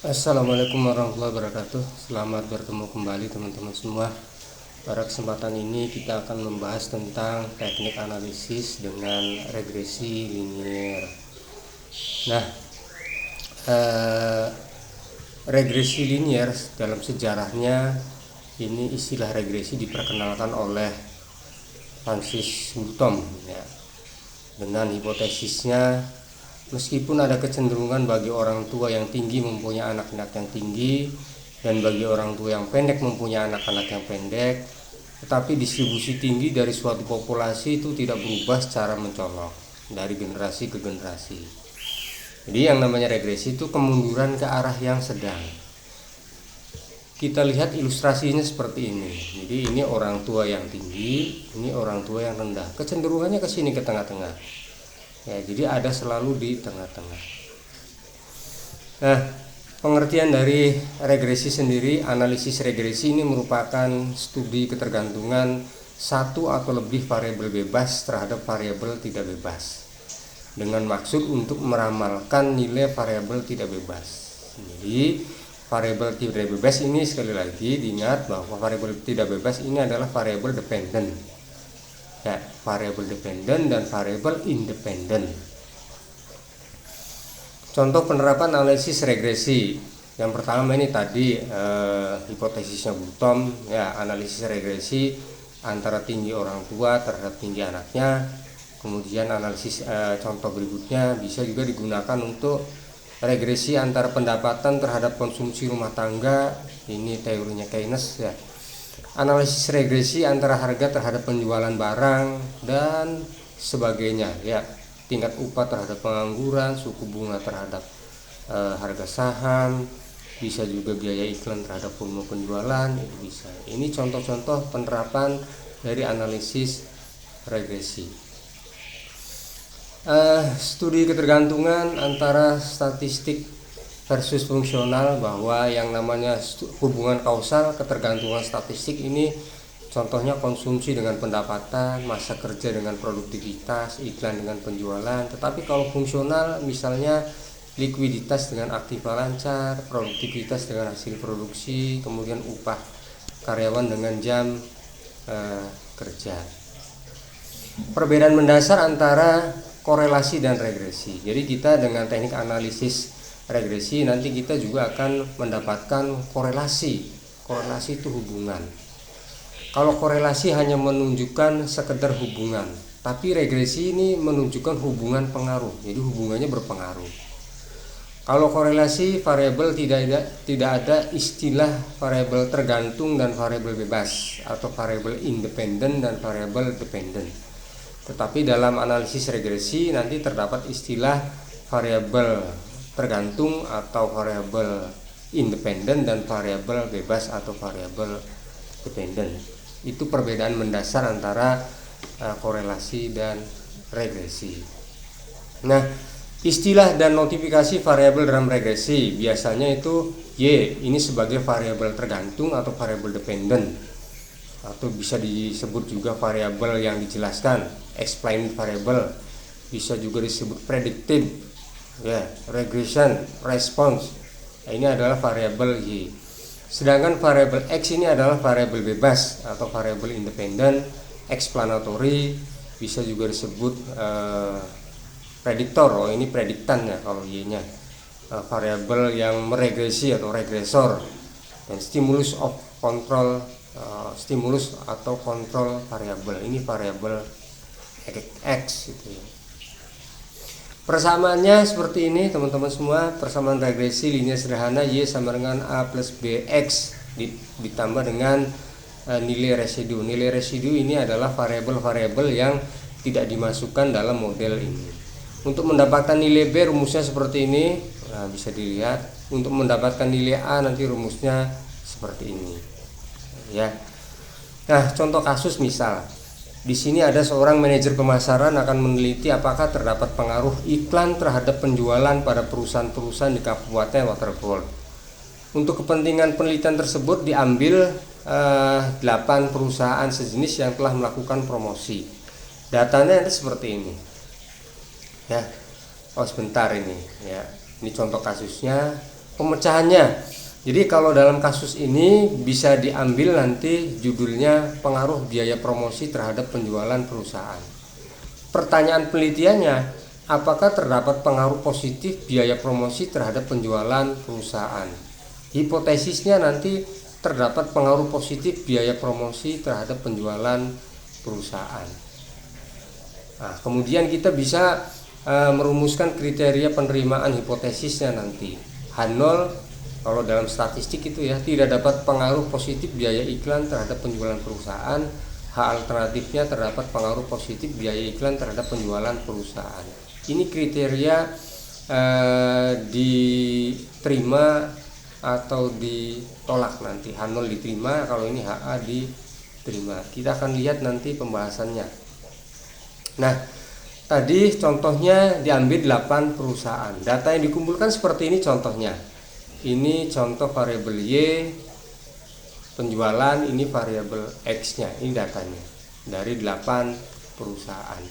Assalamualaikum warahmatullahi wabarakatuh. Selamat bertemu kembali teman-teman semua. Pada kesempatan ini kita akan membahas tentang teknik analisis dengan regresi linier. Nah, regresi linier dalam sejarahnya ini istilah regresi diperkenalkan oleh Francis Button ya, dengan hipotesisnya. Meskipun ada kecenderungan bagi orang tua yang tinggi mempunyai anak-anak yang tinggi dan bagi orang tua yang pendek mempunyai anak-anak yang pendek, tetapi distribusi tinggi dari suatu populasi itu tidak berubah secara mencolok dari generasi ke generasi. Jadi yang namanya regresi itu kemunduran ke arah yang sedang. Kita lihat ilustrasinya seperti ini. Jadi ini orang tua yang tinggi, ini orang tua yang rendah. Kecenderungannya ke sini, ke tengah-tengah. Ya, jadi ada selalu di tengah-tengah. Nah, pengertian dari regresi sendiri, analisis regresi ini merupakan studi ketergantungan satu atau lebih variabel bebas terhadap variabel tidak bebas, dengan maksud untuk meramalkan nilai variabel tidak bebas. Jadi variabel tidak bebas ini, sekali lagi diingat bahwa variabel tidak bebas ini adalah variabel dependent. Ya, variabel dependen dan variabel independen. Contoh penerapan analisis regresi. Yang pertama ini tadi hipotesisnya Button ya, analisis regresi antara tinggi orang tua terhadap tinggi anaknya. Kemudian analisis contoh berikutnya bisa juga digunakan untuk regresi antara pendapatan terhadap konsumsi rumah tangga. Ini teorinya Keynes ya. Analisis regresi antara harga terhadap penjualan barang dan sebagainya ya, tingkat upah terhadap pengangguran, suku bunga terhadap harga saham, bisa juga biaya iklan terhadap volume penjualan, itu bisa. Ini contoh-contoh penerapan dari analisis regresi. Studi ketergantungan antara statistik versus fungsional, bahwa yang namanya hubungan kausal ketergantungan statistik ini contohnya konsumsi dengan pendapatan, masa kerja dengan produktivitas, iklan dengan penjualan. Tetapi kalau fungsional misalnya likuiditas dengan aktiva lancar, produktivitas dengan hasil produksi, kemudian upah karyawan dengan jam kerja. Perbedaan mendasar antara korelasi dan regresi. Jadi kita dengan teknik analisis regresi nanti kita juga akan mendapatkan korelasi. Korelasi itu hubungan. Kalau korelasi hanya menunjukkan sekedar hubungan, tapi regresi ini menunjukkan hubungan pengaruh. Jadi hubungannya berpengaruh. Kalau korelasi variabel tidak ada istilah variabel tergantung dan variabel bebas, atau variabel independen dan variabel dependen. Tetapi dalam analisis regresi nanti terdapat istilah variabel tergantung atau variabel independen dan variabel bebas atau variabel dependen. Itu perbedaan mendasar antara korelasi dan regresi. Nah, istilah dan notifikasi variabel dalam regresi biasanya itu Y ini sebagai variabel tergantung atau variabel dependen, atau bisa disebut juga variabel yang dijelaskan, explained variable, bisa juga disebut predictive ya, regression response. Nah, ini adalah variabel Y. Sedangkan variabel X ini adalah variabel bebas atau variabel independen, explanatory, bisa juga disebut prediktor. Oh, ini prediktan ya kalau Y-nya. Variabel yang meregresi atau regresor, dan stimulus of control, stimulus atau kontrol variabel. Ini variabel X gitu ya. Persamaannya seperti ini teman-teman semua. Persamaan regresi linear sederhana Y sama dengan A plus BX ditambah dengan nilai residu. Nilai residu ini adalah variabel-variabel yang tidak dimasukkan dalam model ini. Untuk mendapatkan nilai B rumusnya seperti ini. Nah, bisa dilihat. Untuk mendapatkan nilai A nanti rumusnya seperti ini ya. Nah, contoh kasus misal di sini ada seorang manajer pemasaran akan meneliti apakah terdapat pengaruh iklan terhadap penjualan pada perusahaan-perusahaan di Kabupaten Waterford. Untuk kepentingan penelitian tersebut diambil 8 perusahaan sejenis yang telah melakukan promosi. Datanya seperti ini. Ya. Oh, sebentar ini ya. Ini contoh kasusnya. pemecahannya. Jadi kalau dalam kasus ini bisa diambil nanti judulnya pengaruh biaya promosi terhadap penjualan perusahaan. Pertanyaan penelitiannya, apakah terdapat pengaruh positif biaya promosi terhadap penjualan perusahaan? Hipotesisnya nanti terdapat pengaruh positif biaya promosi terhadap penjualan perusahaan. Nah, kemudian kita bisa merumuskan kriteria penerimaan hipotesisnya nanti. H0 kalau dalam statistik itu ya, tidak dapat pengaruh positif biaya iklan terhadap penjualan perusahaan. H alternatifnya terdapat pengaruh positif biaya iklan terhadap penjualan perusahaan. Ini kriteria diterima atau ditolak nanti. H0 diterima, kalau ini HA diterima. Kita akan lihat nanti pembahasannya. Nah, tadi contohnya diambil 8 perusahaan. Data yang dikumpulkan seperti ini contohnya. Ini contoh variabel Y penjualan, ini variabel X nya, ini datanya dari 8 perusahaan.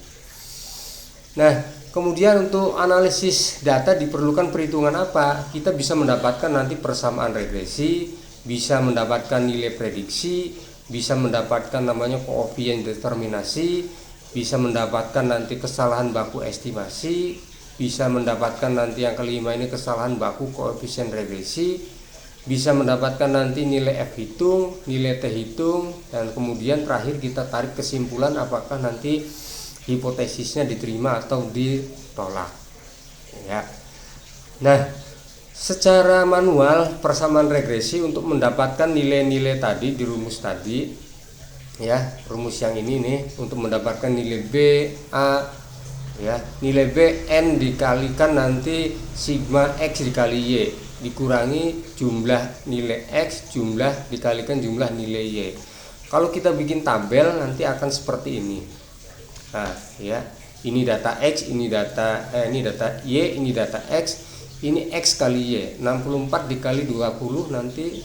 Nah, kemudian untuk analisis data diperlukan perhitungan apa? Kita bisa mendapatkan nanti persamaan regresi, bisa mendapatkan nilai prediksi, bisa mendapatkan namanya koefisien determinasi, bisa mendapatkan nanti kesalahan baku estimasi, bisa mendapatkan nanti yang kelima ini kesalahan baku koefisien regresi, bisa mendapatkan nanti nilai F hitung, nilai T hitung, dan kemudian terakhir kita tarik kesimpulan apakah nanti hipotesisnya diterima atau ditolak. Ya. Nah, secara manual persamaan regresi untuk mendapatkan nilai-nilai tadi di rumus tadi, ya, rumus yang ini nih, untuk mendapatkan nilai B, A, ya, nilai B N dikalikan nanti sigma X dikali Y dikurangi jumlah nilai X jumlah dikalikan jumlah nilai Y. Kalau kita bikin tabel nanti akan seperti ini. Nah, ya, ini data X, ini data Y, ini data X, ini X kali Y. 64 dikali 20 nanti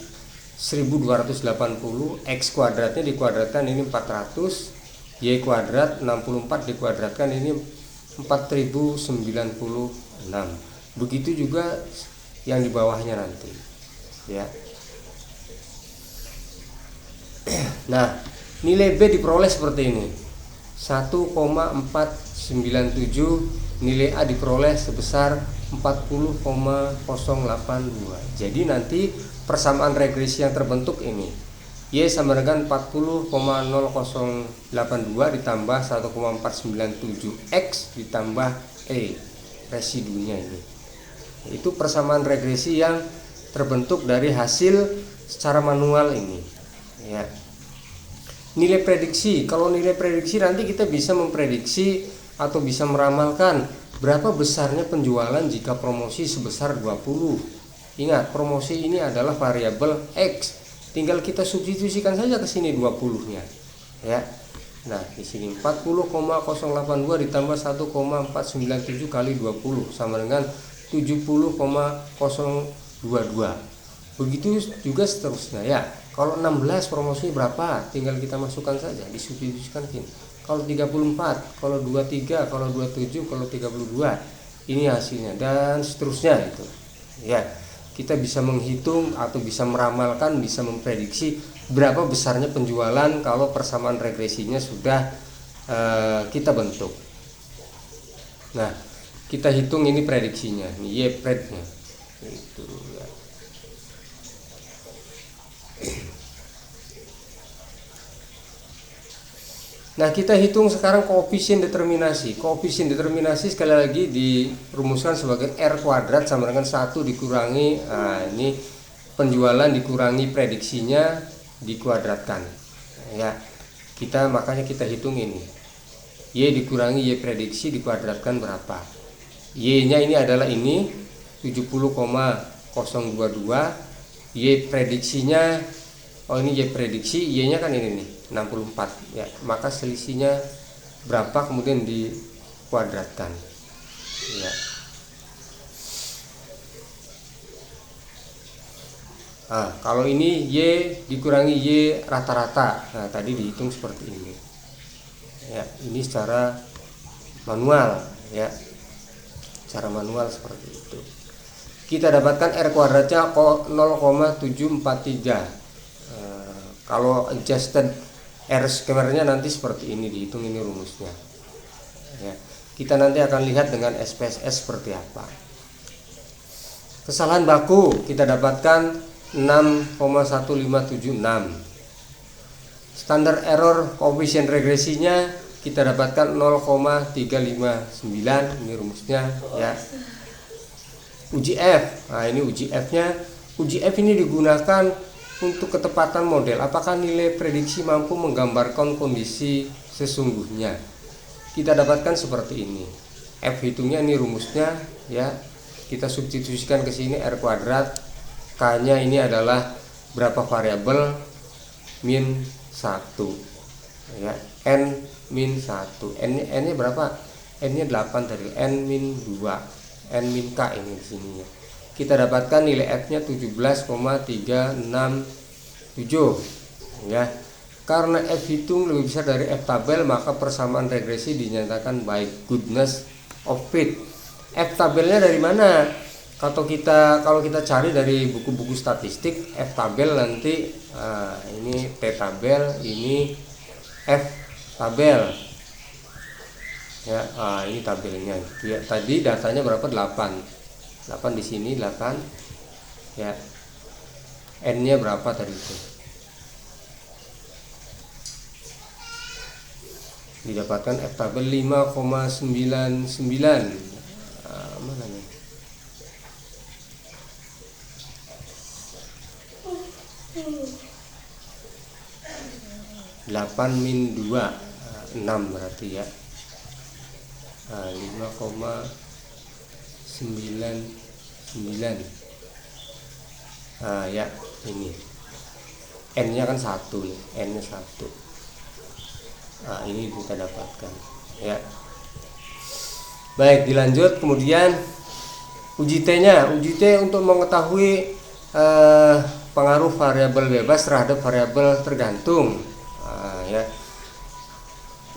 1280, X kuadratnya dikuadratkan ini 400, Y kuadrat 64 dikuadratkan ini 4096. Begitu juga yang di bawahnya nanti, ya. Nah, nilai B diperoleh seperti ini, 1,497, nilai A diperoleh sebesar 40,082. Jadi nanti persamaan regresi yang terbentuk ini, Y sama dengan 40,0082 ditambah 1,497 X ditambah E, residunya ini. Itu persamaan regresi yang terbentuk dari hasil secara manual ini, ya. Nilai prediksi, kalau nilai prediksi nanti kita bisa memprediksi atau bisa meramalkan berapa besarnya penjualan jika promosi sebesar 20. Ingat, promosi ini adalah variabel X. Tinggal kita substitusikan saja ke sini 20-nya, ya. Nah, di sini 40,082 ditambah 1,497 kali 20 sama dengan 70,022. Begitu juga seterusnya, ya. Kalau 16 promosi berapa? Tinggal kita masukkan saja, disubstitusikan sini. Kalau 34, kalau 23, kalau 27, kalau 32. Ini hasilnya dan seterusnya itu. Ya. Kita bisa menghitung atau bisa meramalkan, bisa memprediksi berapa besarnya penjualan kalau persamaan regresinya sudah kita bentuk. Nah, kita hitung ini prediksinya, ini Y prednya. Itu ya. Nah, kita hitung sekarang koefisien determinasi. Koefisien determinasi sekali lagi dirumuskan sebagai R kuadrat sama dengan 1 dikurangi, nah ini penjualan dikurangi prediksinya dikuadratkan. Ya, makanya kita hitung ini. Y dikurangi Y prediksi dikuadratkan berapa? Y-nya ini adalah ini 70,022. Y prediksinya, oh ini Y prediksi, Y-nya kan ini nih 64, ya. Maka selisihnya berapa kemudian dikuadratkan, ya. Nah, kalau ini Y dikurangi Y rata-rata, nah tadi dihitung seperti ini, ya. Ini secara manual, ya, secara manual seperti itu. kita dapatkan R kuadratnya 0,743. Kalau adjusted R square-nya nanti seperti ini, dihitung ini rumusnya ya. Kita nanti akan lihat dengan SPSS seperti apa. Kesalahan baku kita dapatkan 6,1576. Standar error koefisien regresinya kita dapatkan 0,359. Ini rumusnya ya. Uji F. Nah, ini uji F-nya. Uji F ini digunakan untuk ketepatan model. Apakah nilai prediksi mampu menggambarkan kondisi sesungguhnya? Kita dapatkan seperti ini. F hitungnya ini rumusnya ya. Kita substitusikan ke sini R kuadrat. K-nya ini adalah berapa variabel? Min 1. Ya, N min 1. N-nya berapa? N-nya 8 tadi. N min 2. N min K ini di sini ya. Kita dapatkan nilai F-nya 17,367 ya. Karena F hitung lebih besar dari F tabel, maka persamaan regresi dinyatakan baik. Goodness of fit. F tabelnya dari mana? Kalau kita cari dari buku-buku statistik, F tabel nanti ini T tabel, ini F tabel. Ya, ini tabelnya. Ya, tadi datanya berapa? 8 di sini 8. Ya. N-nya berapa tadi itu? Didapatkan F tabel 5,99. Mana nih? Delapan min 2 6 berarti ya. 5,99. Ya ini N-nya kan 1 nih, N-nya 1. Ini kita dapatkan ya. Baik, dilanjut. Kemudian uji T-nya. Uji T untuk mengetahui pengaruh variabel bebas terhadap variabel tergantung ya.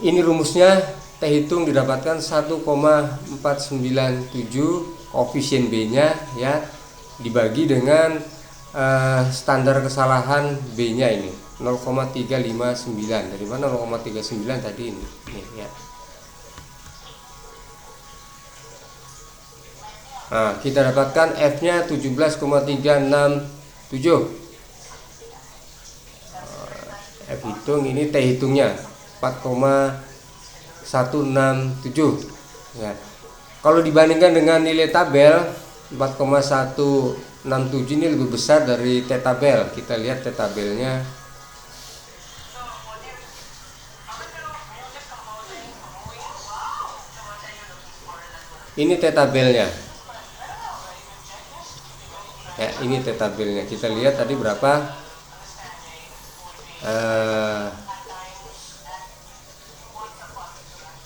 Ini rumusnya. T hitung didapatkan 1,497, koefisien B-nya ya, dibagi dengan standar kesalahan B-nya ini 0,359. Dari mana 0,39 tadi ini ya. Nah, kita dapatkan F-nya 17,367. F hitung ini, T hitungnya 4,167 ya. Kalau dibandingkan dengan nilai tabel 4,167 ini lebih besar dari T tabel. Kita lihat T tabelnya. Ini T tabelnya. Ya, ini T tabelnya. Kita lihat tadi berapa?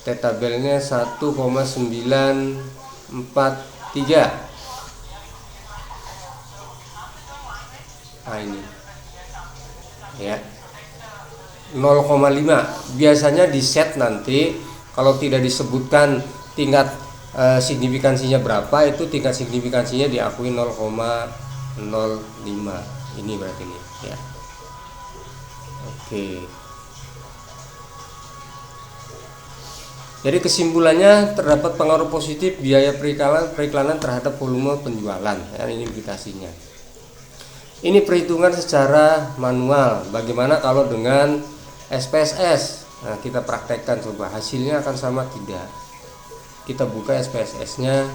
T tabelnya 1,943. Ini ya 0,5. Biasanya di set nanti kalau tidak disebutkan tingkat signifikansinya berapa, itu tingkat signifikansinya diakui 0,05. Ini berarti ini ya. Oke. Jadi kesimpulannya, terdapat pengaruh positif biaya periklanan terhadap volume penjualan. Ya, ini implikasinya. Ini perhitungan secara manual. Bagaimana kalau dengan SPSS? Nah, kita praktekkan coba. Hasilnya akan sama tidak? Kita buka SPSS-nya.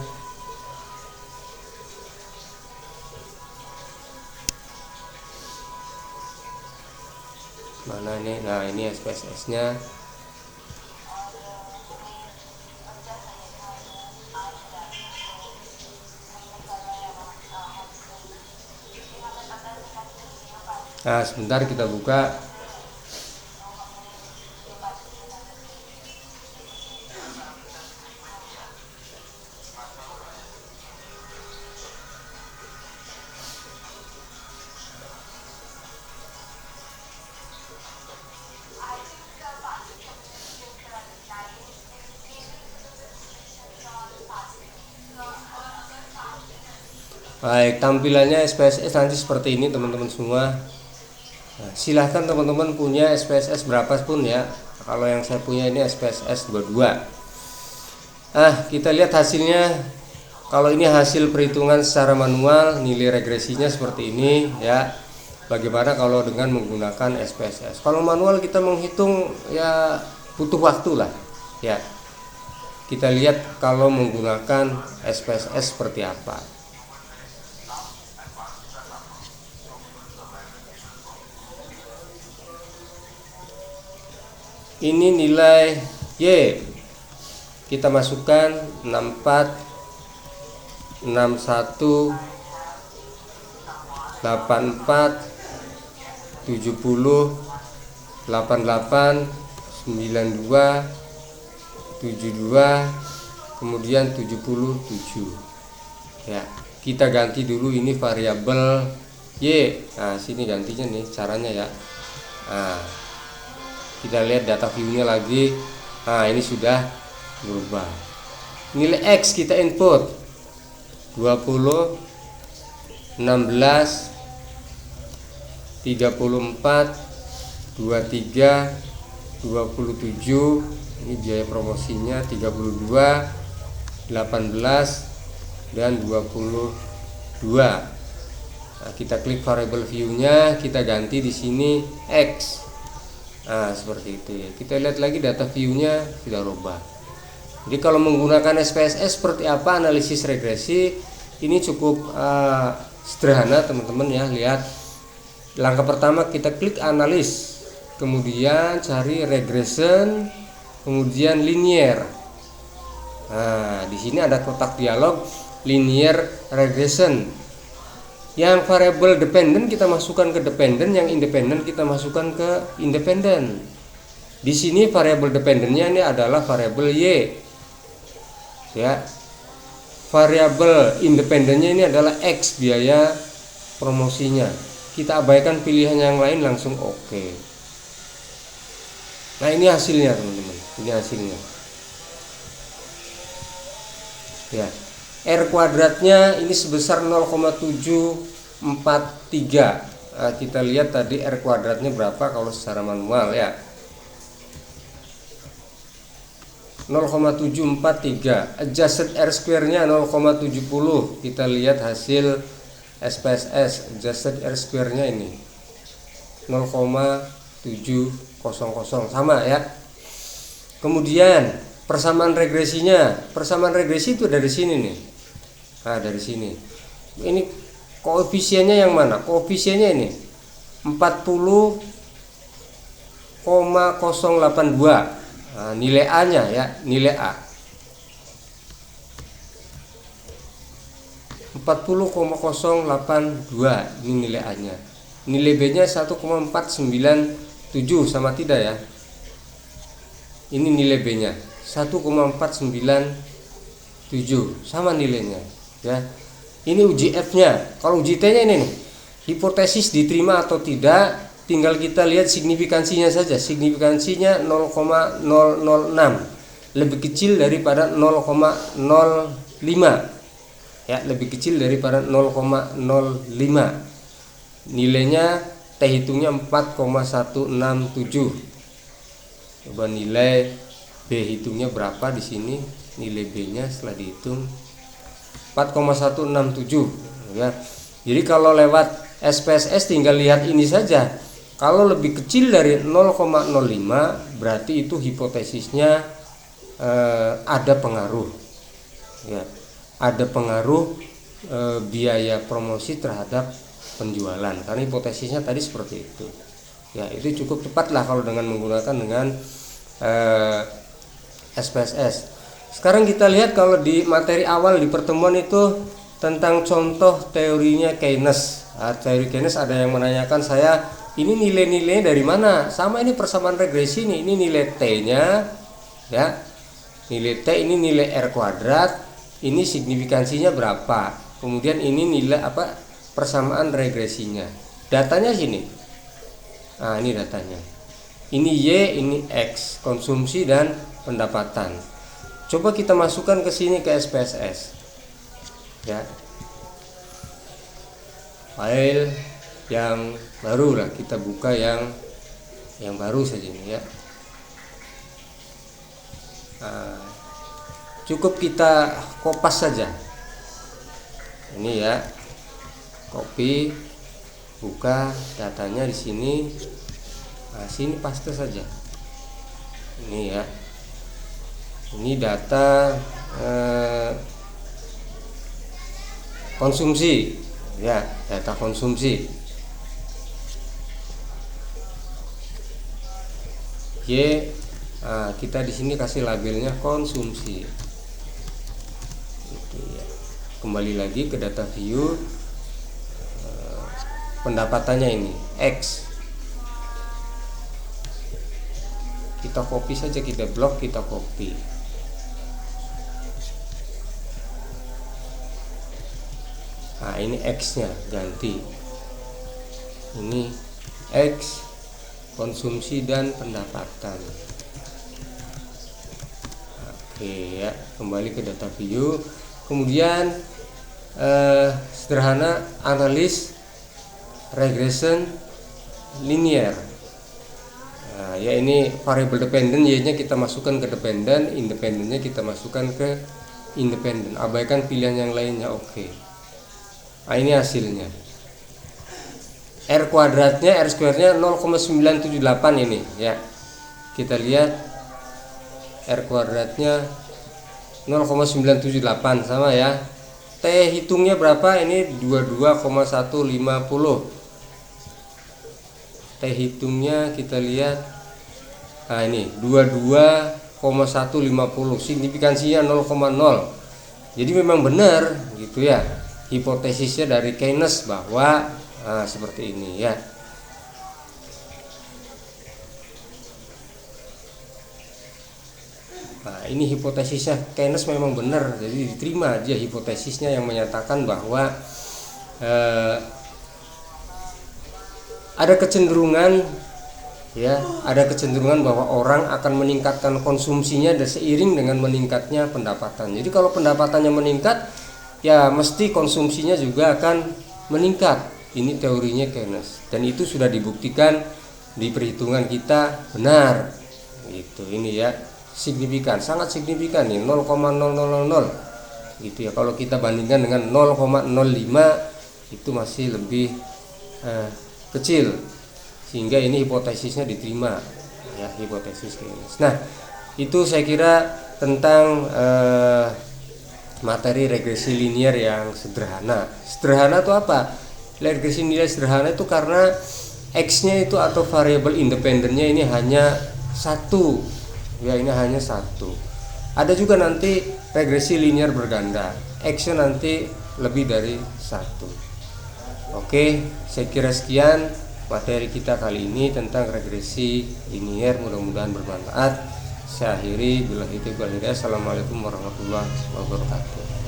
Mana ini? Nah, ini SPSS-nya. Nah, sebentar kita buka. Baik, tampilannya SPSS nanti seperti ini teman-teman semua. Nah, silahkan teman-teman punya SPSS berapa pun ya. Kalau yang saya punya ini SPSS 22. Kita lihat hasilnya. Kalau ini hasil perhitungan secara manual, nilai regresinya seperti ini ya. Bagaimana kalau dengan menggunakan SPSS? Kalau manual kita menghitung ya butuh waktu lah ya. Kita lihat kalau menggunakan SPSS seperti apa. Ini nilai Y, kita masukkan 64, 61, 84, 70, 88, 92, 72, kemudian 77 ya. Kita ganti dulu ini variabel Y. Nah, sini gantinya nih caranya ya. Kita lihat data view-nya lagi. Nah, ini sudah berubah. Nilai X kita input 20, 16, 34, 23, 27. Ini biaya promosinya 32, 18 dan 22. Nah, kita klik variable view-nya, kita ganti di sini X. Nah, seperti itu ya. Kita lihat lagi data view-nya sudah rubah. Jadi kalau menggunakan SPSS seperti apa analisis regresi, ini cukup sederhana teman-teman ya. Lihat, langkah pertama kita klik analis, kemudian cari regression, kemudian linear. Nah, di sini ada kotak dialog linear regression. Yang variable dependent kita masukkan ke dependent, yang independent kita masukkan ke independent. Di sini variable dependentnya ini adalah variable Y. Ya. Variable independentnya ini adalah X, biaya promosinya. Kita abaikan pilihan yang lain, langsung oke. Nah, ini hasilnya teman-teman. Ini hasilnya. Ya. R kuadratnya ini sebesar 0,743. Nah, kita lihat tadi R kuadratnya berapa kalau secara manual ya. 0,743. Adjusted R square-nya 0,70. Kita lihat hasil SPSS. Adjusted R square-nya ini 0,700, sama ya. Kemudian persamaan regresinya, persamaan regresi itu dari sini nih. Nah, dari sini. Ini koefisiennya yang mana? Koefisiennya ini 40,082. Nah, nilai A-nya ya, nilai A 40,082. Ini nilai A-nya. Nilai B-nya 1,497, sama tidak ya? Ini nilai B-nya 1,497, sama nilainya ya. Ini uji F-nya. Kalau uji T-nya ini nih, hipotesis diterima atau tidak, tinggal kita lihat signifikansinya saja. Signifikansinya 0,006, lebih kecil daripada 0,05 ya, lebih kecil daripada 0,05. Nilainya T hitungnya 4,167. Coba nilai B hitungnya berapa di sini? Nilai B-nya setelah dihitung 4,167 ya. Jadi kalau lewat SPSS tinggal lihat ini saja. Kalau lebih kecil dari 0,05 berarti itu hipotesisnya ada pengaruh ya. Ada pengaruh biaya promosi terhadap penjualan, karena hipotesisnya tadi seperti itu ya. Itu cukup cepat lah kalau dengan menggunakan dengan SPSS. Sekarang kita lihat kalau di materi awal di pertemuan itu tentang contoh teorinya Keynes. Nah, teori Keynes ada yang menanyakan saya, ini nilai-nilai dari mana? Sama ini persamaan regresi nih, ini nilai T-nya ya. Nilai T ini nilai R kuadrat, ini signifikansinya berapa? Kemudian ini nilai apa? Persamaan regresinya. Datanya sini. Nah, ini datanya. Ini Y, ini X, konsumsi dan pendapatan. Coba kita masukkan ke sini ke SPSS. Ya. file yang baru lah, kita buka yang baru saja ini ya. Nah, cukup kita kopas saja ini ya, copy, buka datanya di sini. Nah, sini paste saja ini ya. Ini data konsumsi ya, data konsumsi kita di sini kasih labelnya konsumsi. Itu ya. Kembali lagi ke data view, pendapatannya ini X. Kita copy saja, kita blok, kita copy. Nah, ini X-nya ganti. Ini X konsumsi dan pendapatan. Oke ya, kembali ke data view. Kemudian sederhana analis regression linear. Nah, ya ini variable dependent, y-nya kita masukkan ke dependent, independennya kita masukkan ke independent. Abaikan pilihan yang lainnya. Oke. Nah, ini hasilnya. R kuadratnya, R square-nya 0,978 ini ya. Kita lihat R kuadratnya 0,978 sama ya. T hitungnya berapa? Ini 22,150. T hitungnya kita lihat. Nah, ini 22,150. Signifikansinya 0,0. Jadi memang benar gitu ya. Hipotesisnya dari Keynes bahwa seperti ini ya. Nah, ini hipotesisnya Keynes memang benar, jadi diterima aja hipotesisnya yang menyatakan bahwa ada kecenderungan ya, ada kecenderungan bahwa orang akan meningkatkan konsumsinya dan seiring dengan meningkatnya pendapatan. Jadi kalau pendapatannya meningkat, ya mesti konsumsinya juga akan meningkat. Ini teorinya Keynes dan itu sudah dibuktikan di perhitungan kita benar. Gitu ini ya, signifikan, sangat signifikan nih 0,0000 gitu ya. Kalau kita bandingkan dengan 0,05 itu masih lebih kecil, sehingga ini hipotesisnya diterima ya, hipotesis Keynes. Nah, itu saya kira tentang materi regresi linear yang sederhana. Sederhana itu apa? Regresi linear sederhana itu karena X-nya itu atau variabel independennya ini hanya satu ya, ini hanya satu. Ada juga nanti regresi linear berganda, X-nya nanti lebih dari satu. Oke, saya kira sekian materi kita kali ini tentang regresi linear, mudah-mudahan bermanfaat. Saya akhiri, billahi taufiq wal hidayah. Assalamualaikum warahmatullahi wabarakatuh.